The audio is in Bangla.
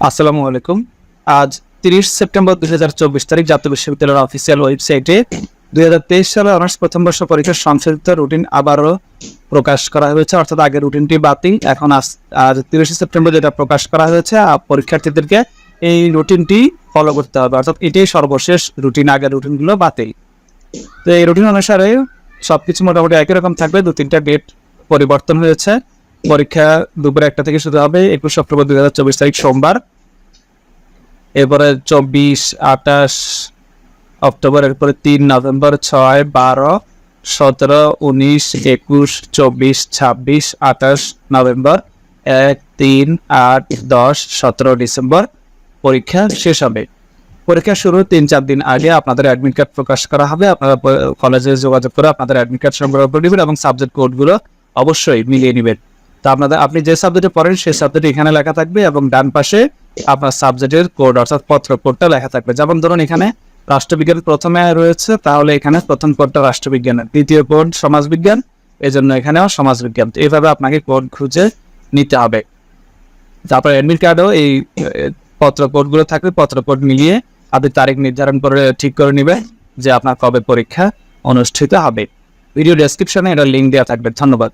আসসালামু আলাইকুম। আজ 30 সেপ্টেম্বর 2024 তারিখ জাতীয় বিশ্ববিদ্যালয়ের অফিসিয়াল ওয়েবসাইটে 2023 সালে অনার্স প্রথম বর্ষ পরীক্ষার সংশোধিত রুটিন আবারও প্রকাশ করা হয়েছে। অর্থাৎ আগের রুটিনটি বাতিল, এখন আজ 30 সেপ্টেম্বর যেটা প্রকাশ করা হয়েছে, পরীক্ষার্থীদেরকে এই রুটিনটি ফলো করতে হবে। অর্থাৎ এটাই সর্বশেষ রুটিন, আগের রুটিনগুলো বাতিল। তো এই রুটিন অনুসারে সবকিছু মোটামুটি একই রকম থাকবে। 2-3টা ডেট পরিবর্তন হয়েছে। পরীক্ষা দুপুর 1টা থেকে শুরু হবে 21 অক্টোবর 2024 তারিখ সোমবার। এরপরে 24, 28 অক্টোবর, এরপরে 3 নভেম্বর, 6, 12, 17, 19, 21, 24, 26, 28 নভেম্বর, 1, 3, 8, 10, 17 ডিসেম্বর পরীক্ষা শেষ হবে। পরীক্ষা শুরু 3-4 দিন আগে আপনাদের অ্যাডমিট কার্ড প্রকাশ করা হবে। আপনারা কলেজে যোগাযোগ করে আপনাদের অ্যাডমিট কার্ড সংগ্রহ করে নেবেন এবং সাবজেক্ট কোডগুলো অবশ্যই মিলিয়ে নেবেন। তা আপনি যে সাবজেক্টে পড়েন সেই সাবজেক্ট এখানে লেখা থাকবে এবং ডান পাশে আপনার সাবজেক্টের কোড অর্থাৎ পত্র কোডটা লেখা থাকবে। যেমন ধরুন এখানে রাষ্ট্রবিজ্ঞান প্রথমে রয়েছে, তাহলে এখানে প্রথম কোডটা রাষ্ট্রবিজ্ঞানের, দ্বিতীয় কোড সমাজবিজ্ঞান, এজন্য এখানেও সমাজবিজ্ঞান। তো এইভাবে আপনাকে কোড খুঁজে নিতে হবে। তারপর অ্যাডমিট কার্ডেও এই পত্র কোডগুলো থাকবে। পত্র কোড মিলিয়ে আপনি তারিখ নির্ধারণ করে ঠিক করে নেবেন যে আপনার কবে পরীক্ষা অনুষ্ঠিত হবে। ভিডিও ডেসক্রিপশনে এটা লিঙ্ক দেওয়া থাকবে। ধন্যবাদ।